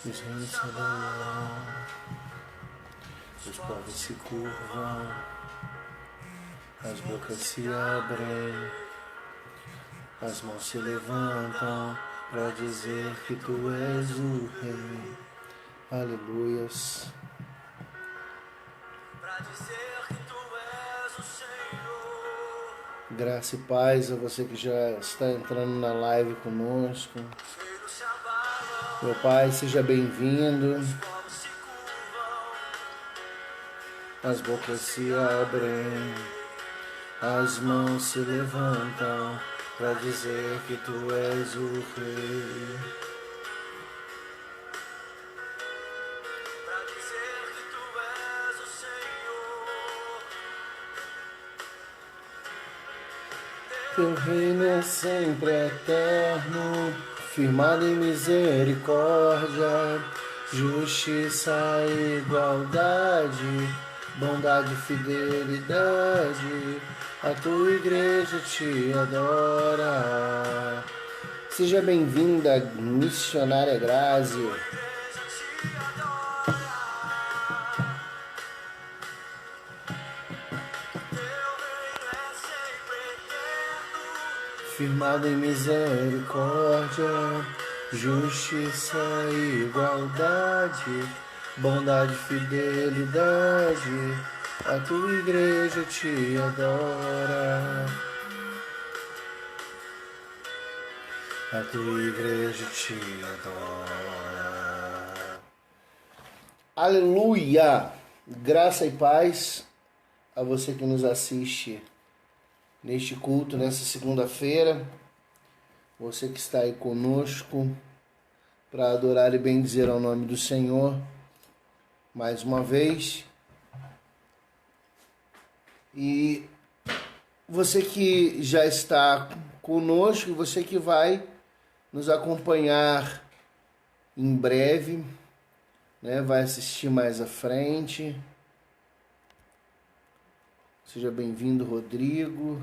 Os reis se abalam, os povos se curvam, as bocas se abrem, as mãos se levantam para dizer que tu és o rei. Aleluias. Graça e paz a você que já está entrando na live conosco. Meu Pai, seja bem-vindo. As bocas se abrem, as mãos se levantam para dizer que tu és o rei. Teu reino é sempre eterno, firmado em misericórdia, justiça e igualdade, bondade e fidelidade. A tua igreja te adora. Seja bem-vinda, missionária Grazi. Firmado em misericórdia, justiça e igualdade, bondade e fidelidade, a tua igreja te adora. A tua igreja te adora. Aleluia! Graça e paz a você que nos assiste neste culto, nessa segunda-feira, você que está aí conosco para adorar e bendizer ao nome do Senhor mais uma vez. E você que já está conosco, você que vai nos acompanhar em breve, né? Vai assistir mais à frente. Seja bem-vindo, Rodrigo.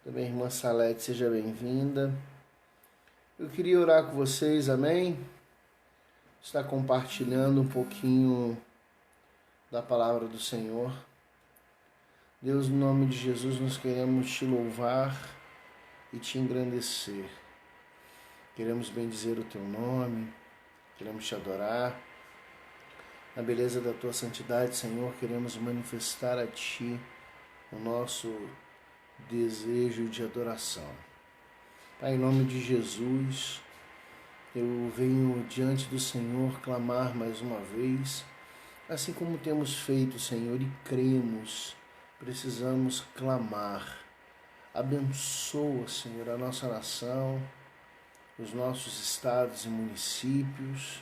Também, irmã Salete, seja bem-vinda. Eu queria orar com vocês, amém? Está compartilhando um pouquinho da palavra do Senhor. Deus, no nome de Jesus, nós queremos te louvar e te engrandecer. Queremos bendizer o teu nome, queremos te adorar. Na beleza da tua santidade, Senhor, queremos manifestar a ti o nosso desejo de adoração. Pai, em nome de Jesus, eu venho diante do Senhor clamar mais uma vez, assim como temos feito, Senhor, e cremos, precisamos clamar. Abençoa, Senhor, a nossa nação, os nossos estados e municípios,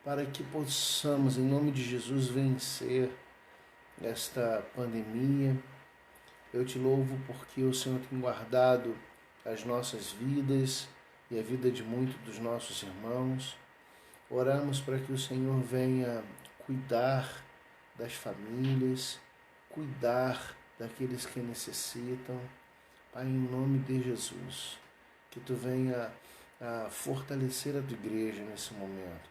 para que possamos, em nome de Jesus, vencer esta pandemia. Eu te louvo porque o Senhor tem guardado as nossas vidas e a vida de muitos dos nossos irmãos. Oramos para que o Senhor venha cuidar das famílias, cuidar daqueles que necessitam. Pai, em nome de Jesus, que tu venha a fortalecer a tua igreja nesse momento.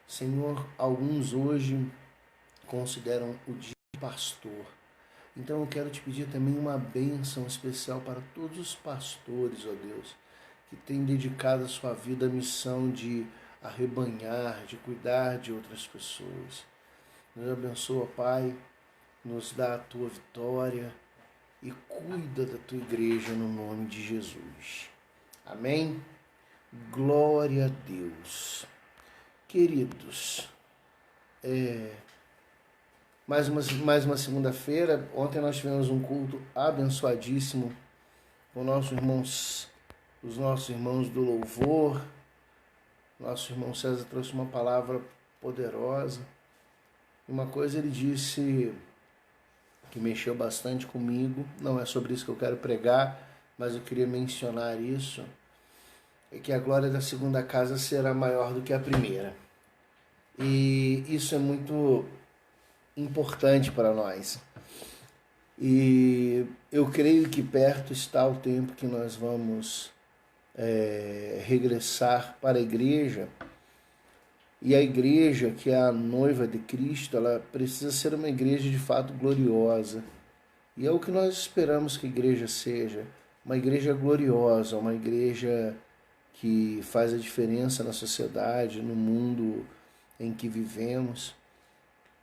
Senhor, alguns hoje consideram o dia do pastor. Então eu quero te pedir também uma bênção especial para todos os pastores, ó Deus, que têm dedicado a sua vida à missão de arrebanhar, de cuidar de outras pessoas. Nos abençoa, Pai, nos dá a tua vitória e cuida da tua igreja no nome de Jesus. Amém? Glória a Deus. Queridos, mais uma segunda-feira. Ontem nós tivemos um culto abençoadíssimo com os nossos irmãos do louvor. Nosso irmão César trouxe uma palavra poderosa. Uma coisa ele disse que mexeu bastante comigo. Não é sobre isso que eu quero pregar, mas eu queria mencionar isso. É que a glória da segunda casa será maior do que a primeira. E isso é muito importante para nós. E eu creio que perto está o tempo que nós vamos regressar para a igreja. E a igreja, que é a noiva de Cristo, ela precisa ser uma igreja de fato gloriosa. E é o que nós esperamos que a igreja seja, uma igreja gloriosa, uma igreja que faz a diferença na sociedade, no mundo em que vivemos.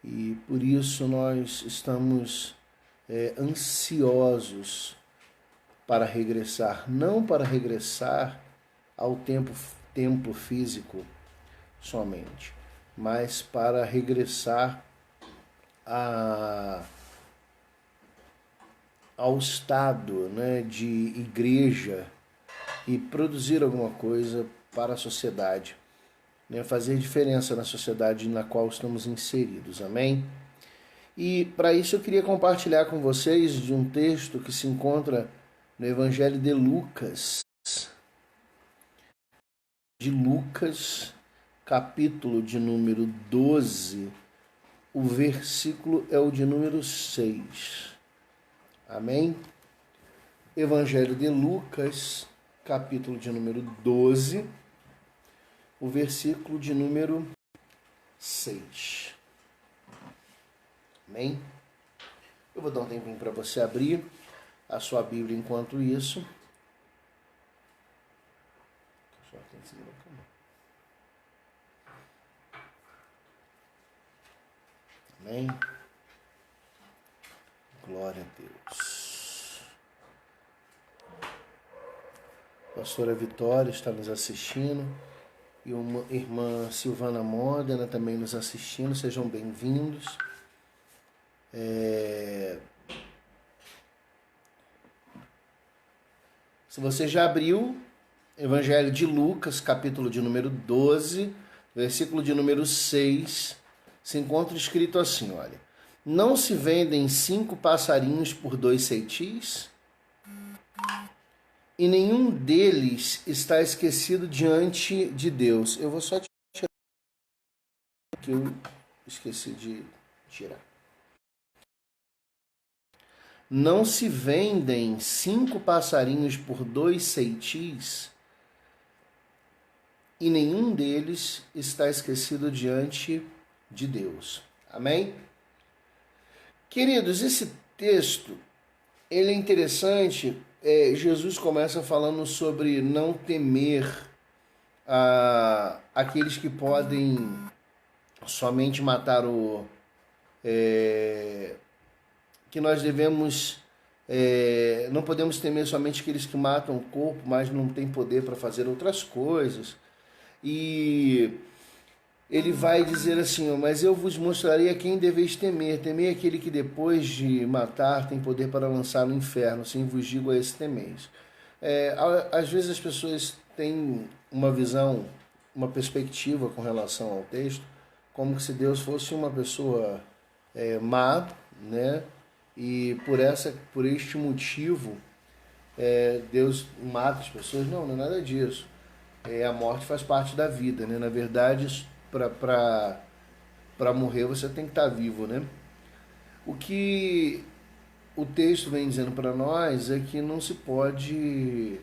E por isso nós estamos ansiosos para regressar, não para regressar ao templo físico somente, mas para regressar ao estado, né, de igreja e produzir alguma coisa para a sociedade, né, fazer diferença na sociedade na qual estamos inseridos, amém? E para isso eu queria compartilhar com vocês de um texto que se encontra no Evangelho de Lucas, capítulo de número 12, o versículo é o de número 6. Amém? Evangelho de Lucas, capítulo de número 12, o versículo de número 6. Amém? Eu vou dar um tempinho para você abrir a sua Bíblia enquanto isso. Amém? Glória a Deus. A pastora Vitória está nos assistindo e uma irmã Silvana Modena também nos assistindo. Sejam bem-vindos. Se você já abriu Evangelho de Lucas, capítulo de número 12, versículo de número 6, se encontra escrito assim, olha: não se vendem 5 passarinhos por 2 ceitis? E nenhum deles está esquecido diante de Deus. Eu vou só tirar que eu esqueci de tirar. Não se vendem 5 passarinhos por 2 ceitis? E nenhum deles está esquecido diante de Deus. Amém? Queridos, esse texto, ele é interessante. Jesus começa falando sobre não temer aqueles que podem somente matar que nós devemos, não podemos temer somente aqueles que matam o corpo, mas não têm poder para fazer outras coisas. E ele vai dizer assim, mas eu vos mostrarei a quem deveis temer. Temei aquele que depois de matar tem poder para lançar no inferno. Sim, vos digo a esse temeis. Às vezes as pessoas têm uma visão, uma perspectiva com relação ao texto, como se Deus fosse uma pessoa má, né? E por este motivo Deus mata as pessoas. Não, não é nada disso. A morte faz parte da vida, né? Na verdade, para morrer você tem que estar vivo, né? O que o texto vem dizendo para nós é que não se pode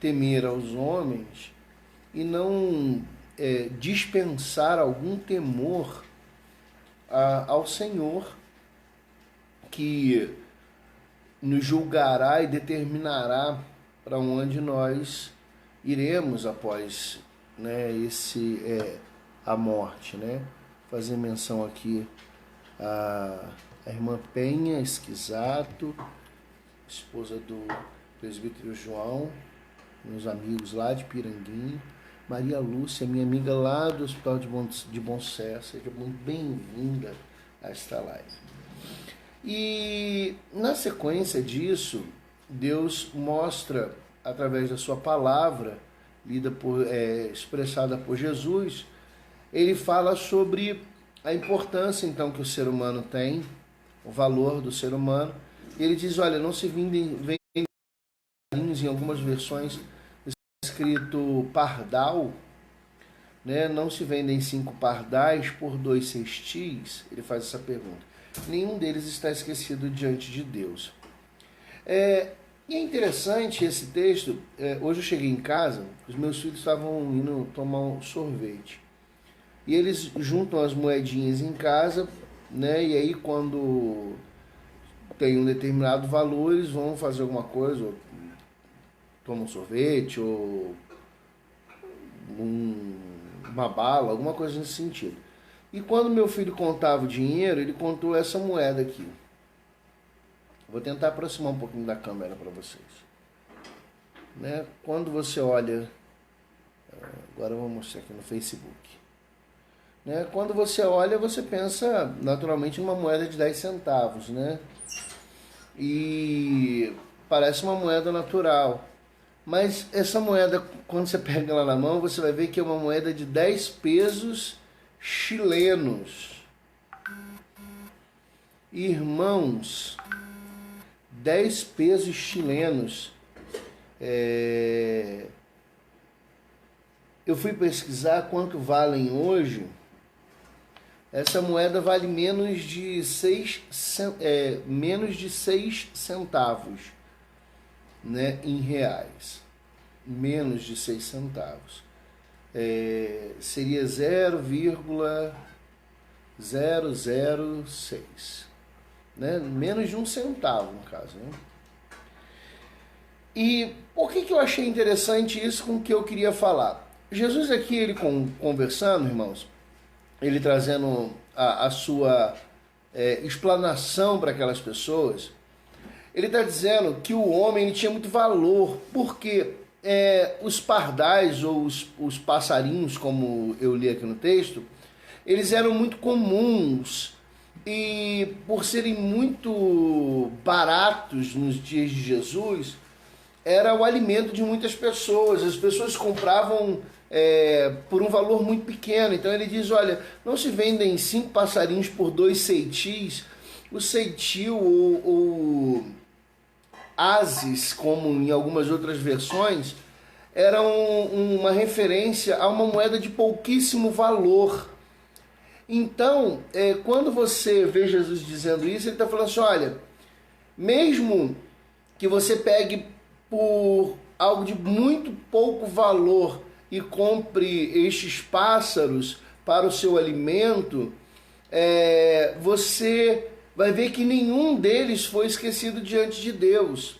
temer aos homens e não dispensar algum temor ao Senhor, que nos julgará e determinará para onde nós iremos após, né, a morte, né? Fazer menção aqui a irmã Penha Esquisato, esposa do presbítero João, meus amigos lá de Piranguinho, Maria Lúcia, minha amiga lá do Hospital de Bom Sucesso. Seja muito bem-vinda a esta live. E na sequência disso, Deus mostra através da sua palavra, expressada por Jesus, ele fala sobre a importância então que o ser humano tem, o valor do ser humano. Ele diz, olha, não se vendem em algumas versões escrito pardal, né? Não se vendem 5 pardais por 2 cestis? Ele faz essa pergunta. Nenhum deles está esquecido diante de Deus. E é interessante esse texto. Hoje eu cheguei em casa, os meus filhos estavam indo tomar um sorvete. e eles juntam as moedinhas em casa, né? E aí quando tem um determinado valor, eles vão fazer alguma coisa, ou tomam um sorvete, ou uma bala, alguma coisa nesse sentido. E quando meu filho contava o dinheiro, ele contou essa moeda aqui. Vou tentar aproximar um pouquinho da câmera para vocês. Né? Quando você olha, agora eu vou mostrar aqui no Facebook. Né? Quando você olha, você pensa naturalmente numa moeda de 10 centavos, né? E parece uma moeda natural. Mas essa moeda, quando você pega ela na mão, você vai ver que é uma moeda de 10 pesos chilenos. Irmãos, 10 pesos chilenos. Eu fui pesquisar quanto valem hoje. Essa moeda vale menos de 6 centavos, né, em reais. Menos de 6 centavos. Seria 0,006. Né? Menos de 1 centavo, no caso. Né? E por que eu achei interessante isso com o que eu queria falar? Jesus aqui, ele conversando, irmãos, ele trazendo a sua explanação para aquelas pessoas, ele está dizendo que o homem ele tinha muito valor, porque os pardais ou os passarinhos, como eu li aqui no texto, eles eram muito comuns e por serem muito baratos nos dias de Jesus, era o alimento de muitas pessoas. As pessoas compravam por um valor muito pequeno. Então ele diz, olha, não se vendem 5 passarinhos por 2 ceitis. O ceitil ou ases, como em algumas outras versões, era uma referência a uma moeda de pouquíssimo valor. Então, quando você vê Jesus dizendo isso, ele está falando assim, olha, mesmo que você pegue por algo de muito pouco valor e compre estes pássaros para o seu alimento, você vai ver que nenhum deles foi esquecido diante de Deus.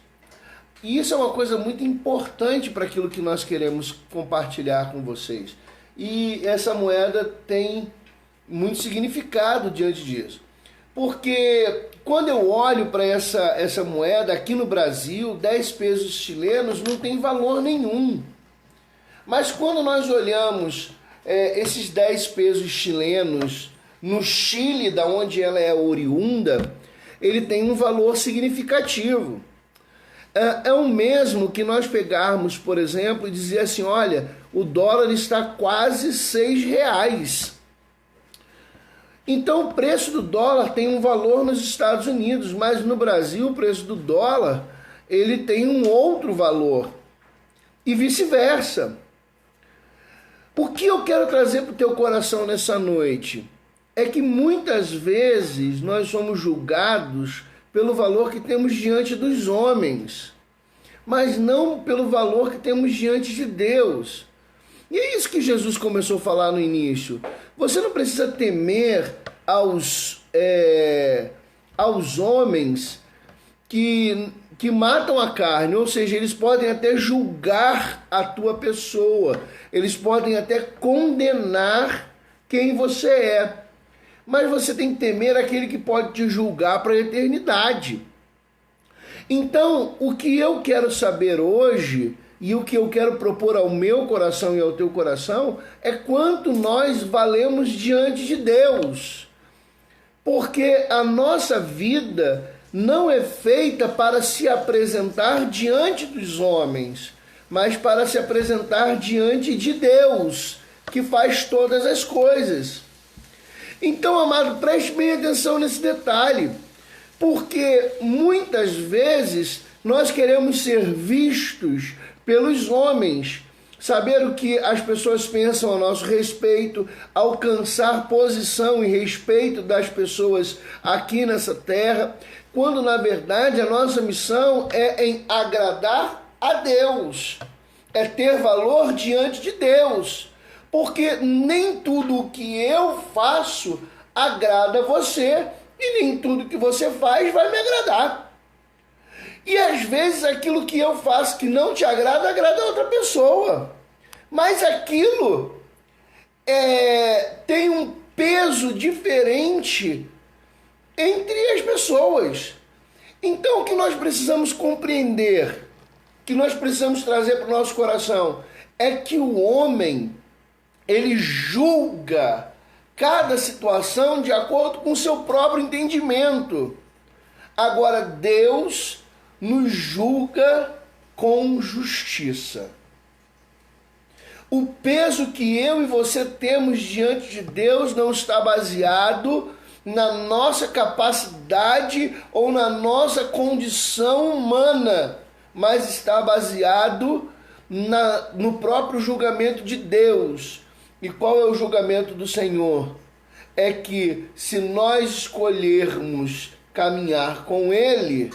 E isso é uma coisa muito importante para aquilo que nós queremos compartilhar com vocês. E essa moeda tem muito significado diante disso. Porque quando eu olho para essa moeda aqui no Brasil, 10 pesos chilenos não tem valor nenhum. Mas quando nós olhamos esses 10 pesos chilenos no Chile, da onde ela é oriunda, ele tem um valor significativo. É o mesmo que nós pegarmos, por exemplo, e dizer assim, olha, o dólar está quase 6 reais. Então o preço do dólar tem um valor nos Estados Unidos, mas no Brasil o preço do dólar ele tem um outro valor e vice-versa. O que eu quero trazer para o teu coração nessa noite é que muitas vezes nós somos julgados pelo valor que temos diante dos homens, mas não pelo valor que temos diante de Deus. E é isso que Jesus começou a falar no início. Você não precisa temer aos homens que matam a carne, ou seja, eles podem até julgar a tua pessoa, eles podem até condenar quem você é, mas você tem que temer aquele que pode te julgar para a eternidade. Então, o que eu quero saber hoje e o que eu quero propor ao meu coração e ao teu coração é quanto nós valemos diante de Deus. Porque a nossa vida não é feita para se apresentar diante dos homens, mas para se apresentar diante de Deus, que faz todas as coisas. Então, amado, preste bem atenção nesse detalhe, porque muitas vezes nós queremos ser vistos pelos homens, saber o que as pessoas pensam a nosso respeito, alcançar posição e respeito das pessoas aqui nessa terra, quando na verdade a nossa missão é em agradar a Deus, é ter valor diante de Deus, porque nem tudo o que eu faço agrada você e nem tudo que você faz vai me agradar. E às vezes aquilo que eu faço que não te agrada, agrada a outra pessoa. Mas aquilo tem um peso diferente entre as pessoas. Então o que nós precisamos compreender, que nós precisamos trazer para o nosso coração, é que o homem, ele julga cada situação de acordo com o seu próprio entendimento. Agora, Deus nos julga com justiça. O peso que eu e você temos diante de Deus não está baseado na nossa capacidade ou na nossa condição humana, mas está baseado no próprio julgamento de Deus. E qual é o julgamento do Senhor? É que se nós escolhermos caminhar com Ele,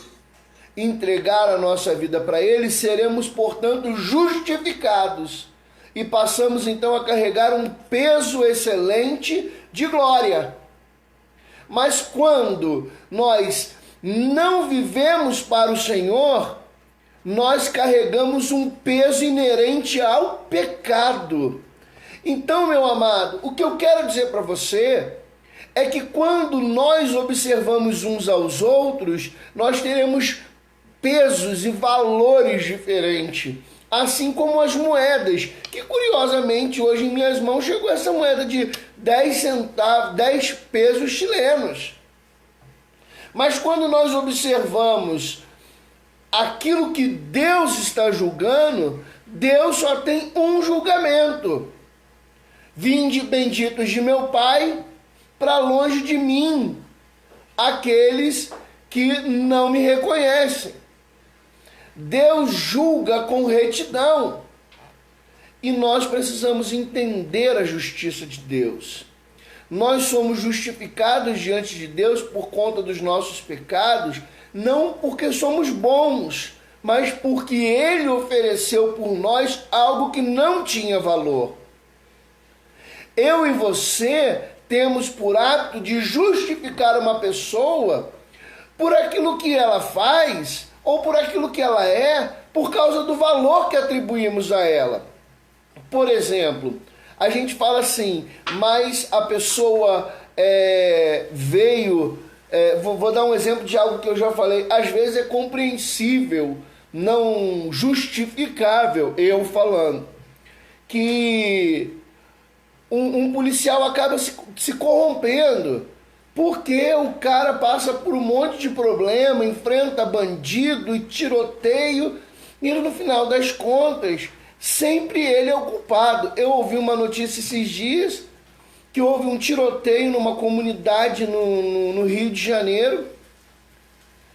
entregar a nossa vida para Ele, seremos, portanto, justificados. E passamos então a carregar um peso excelente de glória. Mas quando nós não vivemos para o Senhor, nós carregamos um peso inerente ao pecado. Então, meu amado, o que eu quero dizer para você é que quando nós observamos uns aos outros, nós teremos pesos e valores diferentes. Assim como as moedas, que curiosamente hoje em minhas mãos chegou essa moeda de 10 centavos, 10 pesos chilenos. Mas quando nós observamos aquilo que Deus está julgando, Deus só tem um julgamento. Vinde benditos de meu Pai, para longe de mim, aqueles que não me reconhecem. Deus julga com retidão. E nós precisamos entender a justiça de Deus. Nós somos justificados diante de Deus por conta dos nossos pecados, não porque somos bons, mas porque Ele ofereceu por nós algo que não tinha valor. Eu e você temos por hábito de justificar uma pessoa por aquilo que ela faz ou por aquilo que ela é, por causa do valor que atribuímos a ela. Por exemplo, a gente fala assim, mas a pessoa veio... vou dar um exemplo de algo que eu já falei. Às vezes é compreensível, não justificável, eu falando, que um policial acaba se corrompendo, porque o cara passa por um monte de problema, enfrenta bandido e tiroteio, e no final das contas, sempre ele é o culpado. Eu ouvi uma notícia esses dias, que houve um tiroteio numa comunidade no Rio de Janeiro,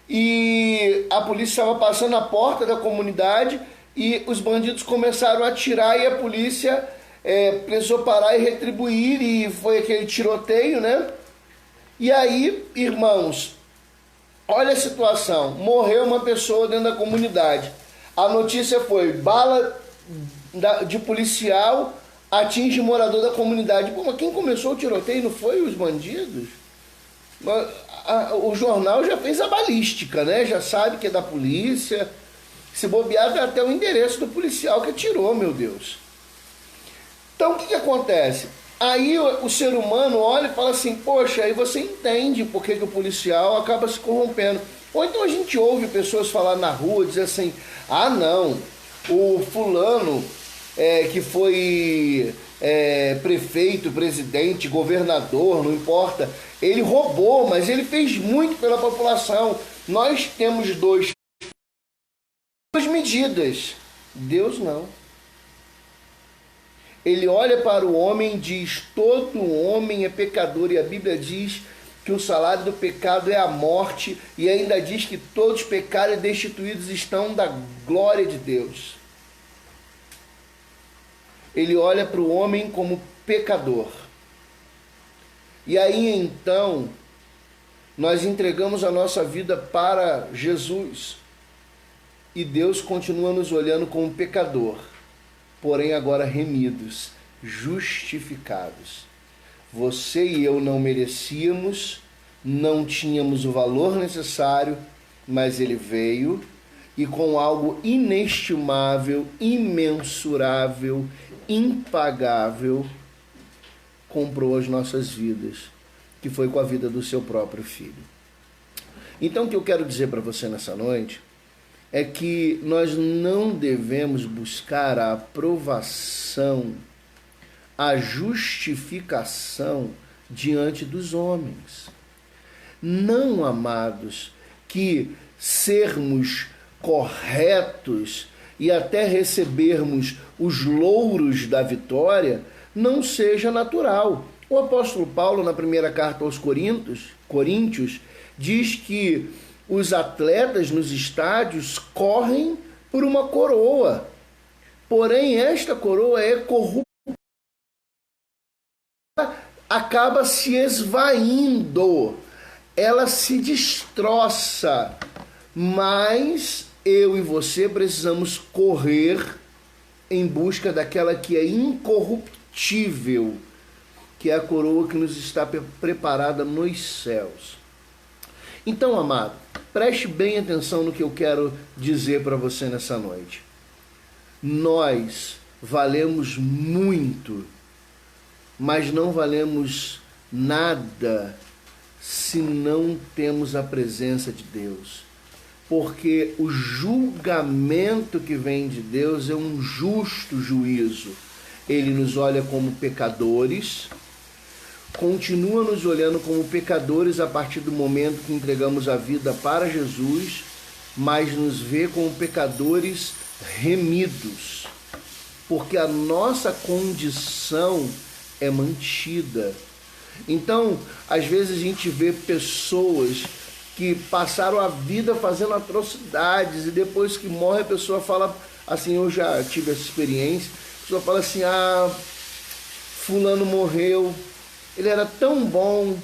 e a polícia estava passando na porta da comunidade, e os bandidos começaram a atirar, e a polícia precisou parar e retribuir, e foi aquele tiroteio, né? E aí, irmãos, olha a situação, morreu uma pessoa dentro da comunidade. A notícia foi, bala de policial atinge morador da comunidade. Pô, mas quem começou o tiroteio não foi os bandidos? O jornal já fez a balística, né? Já sabe que é da polícia. Se bobear, dá até o endereço do policial que atirou, meu Deus. Então, o que acontece? Aí o ser humano olha e fala assim, poxa, aí você entende por que o policial acaba se corrompendo. Ou então a gente ouve pessoas falar na rua, dizer assim, ah não, o fulano que foi prefeito, presidente, governador, não importa, ele roubou, mas ele fez muito pela população. Nós temos duas medidas, Deus não. Ele olha para o homem e diz, todo homem é pecador, e a Bíblia diz que o salário do pecado é a morte, e ainda diz que todos pecados e destituídos estão da glória de Deus. Ele olha para o homem como pecador. E aí então, nós entregamos a nossa vida para Jesus, e Deus continua nos olhando como pecador, porém agora remidos, justificados. Você e eu não merecíamos, não tínhamos o valor necessário, mas ele veio e com algo inestimável, imensurável, impagável, comprou as nossas vidas, que foi com a vida do seu próprio filho. Então, o que eu quero dizer para você nessa noite é que nós não devemos buscar a aprovação, a justificação diante dos homens. Não, amados, que sermos corretos e até recebermos os louros da vitória não seja natural. O apóstolo Paulo, na primeira carta aos Coríntios, diz que os atletas nos estádios correm por uma coroa, porém esta coroa é corrupta, acaba se esvaindo, ela se destroça, mas eu e você precisamos correr em busca daquela que é incorruptível, que é a coroa que nos está preparada nos céus. Então, amado, preste bem atenção no que eu quero dizer para você nessa noite. Nós valemos muito, mas não valemos nada se não temos a presença de Deus. Porque o julgamento que vem de Deus é um justo juízo. Ele nos olha como pecadores, continua nos olhando como pecadores a partir do momento que entregamos a vida para Jesus, mas nos vê como pecadores remidos, porque a nossa condição é mantida. Então, às vezes a gente vê pessoas que passaram a vida fazendo atrocidades e depois que morre a pessoa fala assim, eu já tive essa experiência, a pessoa fala assim, fulano morreu, ele era tão bom,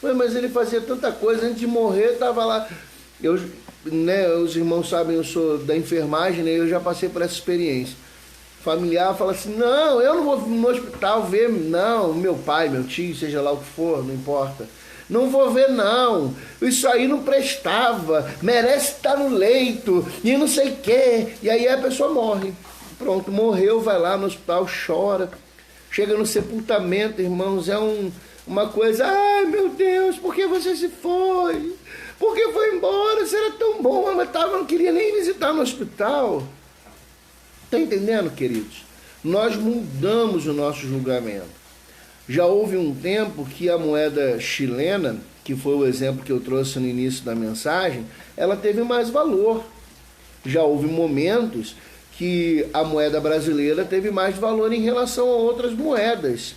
mas ele fazia tanta coisa, antes de morrer estava lá. Os irmãos sabem, eu sou da enfermagem, né? Eu já passei por essa experiência. Familiar fala assim, não, eu não vou no hospital ver, não, meu pai, meu tio, seja lá o que for, não importa. Não vou ver não, isso aí não prestava, merece estar no leito, e não sei o quê. E aí a pessoa morre. Pronto, morreu, vai lá no hospital, chora. Chega no sepultamento, irmãos, é uma coisa, ai meu Deus, por que você se foi? Por que foi embora? Você era tão bom, mas não queria nem visitar no hospital. Está entendendo, queridos? Nós mudamos o nosso julgamento. Já houve um tempo que a moeda chilena, que foi o exemplo que eu trouxe no início da mensagem, ela teve mais valor. Já houve momentos que a moeda brasileira teve mais valor em relação a outras moedas.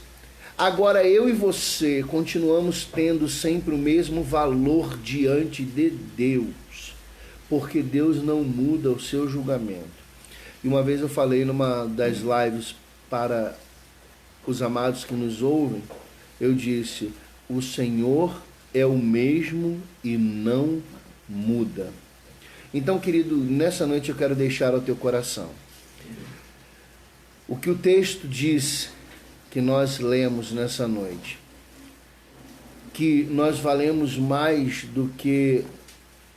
Agora eu e você continuamos tendo sempre o mesmo valor diante de Deus, porque Deus não muda o seu julgamento. E uma vez eu falei numa das lives para os amados que nos ouvem, eu disse, o Senhor é o mesmo e não muda. Então, querido, nessa noite eu quero deixar ao teu coração o que o texto diz, que nós lemos nessa noite, que nós valemos mais do que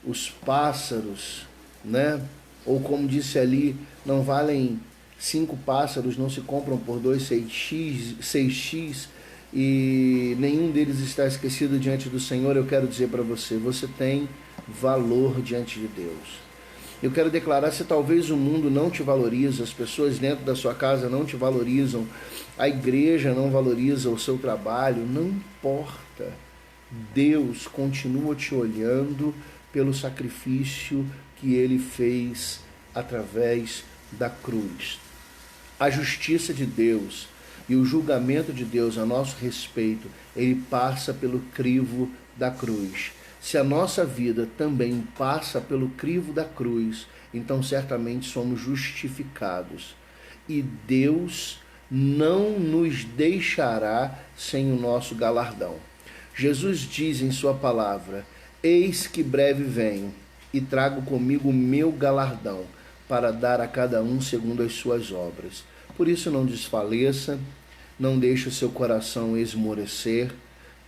os pássaros, né? Ou como disse ali, não valem 5 pássaros, não se compram por 2 6x, e nenhum deles está esquecido diante do Senhor. Eu quero dizer para você, você tem valor diante de Deus. Eu quero declarar, se talvez o mundo não te valoriza, as pessoas dentro da sua casa não te valorizam, a igreja não valoriza o seu trabalho, não importa. Deus continua te olhando pelo sacrifício que Ele fez através da cruz. A justiça de Deus e o julgamento de Deus a nosso respeito, ele passa pelo crivo da cruz. Se a nossa vida também passa pelo crivo da cruz, então certamente somos justificados. E Deus não nos deixará sem o nosso galardão. Jesus diz em sua palavra, eis que breve venho e trago comigo o meu galardão para dar a cada um segundo as suas obras. Por isso não desfaleça, não deixe o seu coração esmorecer,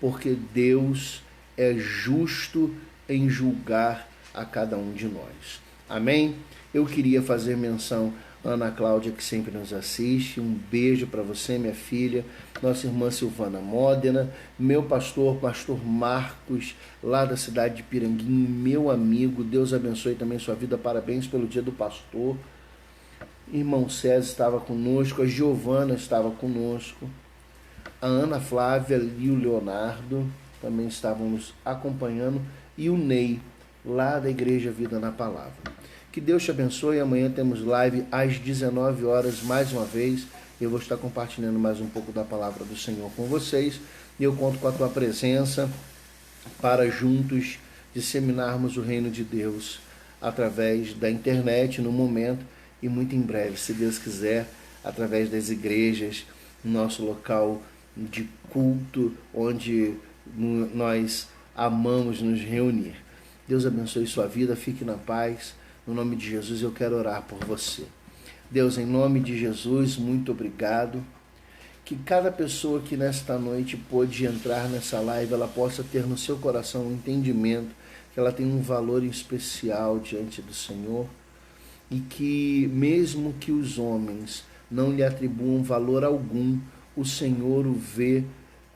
porque Deus é justo em julgar a cada um de nós. Amém? Eu queria fazer menção à Ana Cláudia, que sempre nos assiste. Um beijo para você, minha filha. Nossa irmã Silvana Modena. Meu pastor Marcos, lá da cidade de Piranguinho, meu amigo. Deus abençoe também sua vida. Parabéns pelo dia do pastor. Irmão César estava conosco. A Giovana estava conosco. A Ana Flávia e o Leonardo também estavam nos acompanhando. E o Ney, lá da Igreja Vida na Palavra. Que Deus te abençoe. Amanhã temos live às 19 horas mais uma vez. Eu vou estar compartilhando mais um pouco da palavra do Senhor com vocês. E eu conto com a tua presença para juntos disseminarmos o reino de Deus através da internet no momento e muito em breve, se Deus quiser, através das igrejas, nosso local de culto, onde nós amamos nos reunir. Deus abençoe sua vida, fique na paz. No nome de Jesus eu quero orar por você. Deus, em nome de Jesus, muito obrigado. Que cada pessoa que nesta noite pôde entrar nessa live, ela possa ter no seu coração um entendimento que ela tem um valor especial diante do Senhor e que mesmo que os homens não lhe atribuam valor algum, o Senhor o vê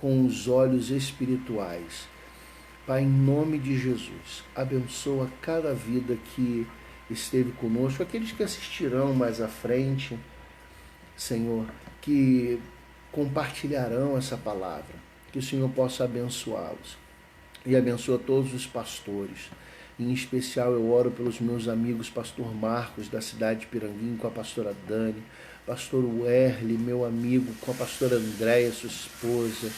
com os olhos espirituais. Pai, em nome de Jesus, abençoa cada vida que esteve conosco, aqueles que assistirão mais à frente, Senhor, que compartilharão essa palavra, que o Senhor possa abençoá-los e abençoa todos os pastores. Em especial eu oro pelos meus amigos pastor Marcos da cidade de Piranguinho, com a pastora Dani, pastor Werli, meu amigo, com a pastora Andréia, sua esposa.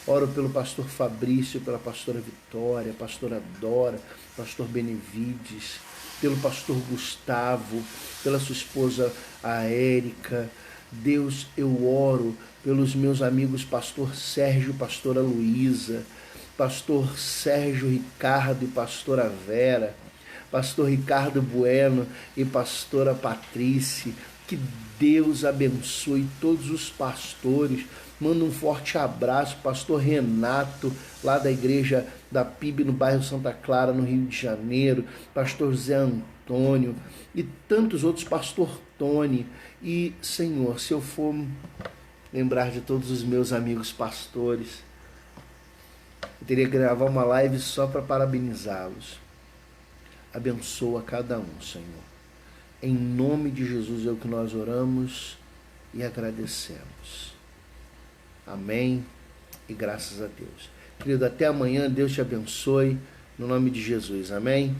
Oro pelo pastor Fabrício, pela pastora Vitória, pastora Dora, pastor Benevides, pelo pastor Gustavo, pela sua esposa a Érica. Deus, eu oro pelos meus amigos pastor Sérgio, pastora Luísa, pastor Sérgio Ricardo e pastora Vera, pastor Ricardo Bueno e pastora Patrícia. Que Deus abençoe todos os pastores. Manda um forte abraço, pastor Renato, lá da igreja da PIB, no bairro Santa Clara, no Rio de Janeiro, pastor Zé Antônio e tantos outros, pastor Tony. E, Senhor, se eu for lembrar de todos os meus amigos pastores, eu teria que gravar uma live só para parabenizá-los. Abençoa cada um, Senhor. Em nome de Jesus é o que nós oramos e agradecemos. Amém e graças a Deus. Querido, até amanhã. Deus te abençoe. No nome de Jesus. Amém.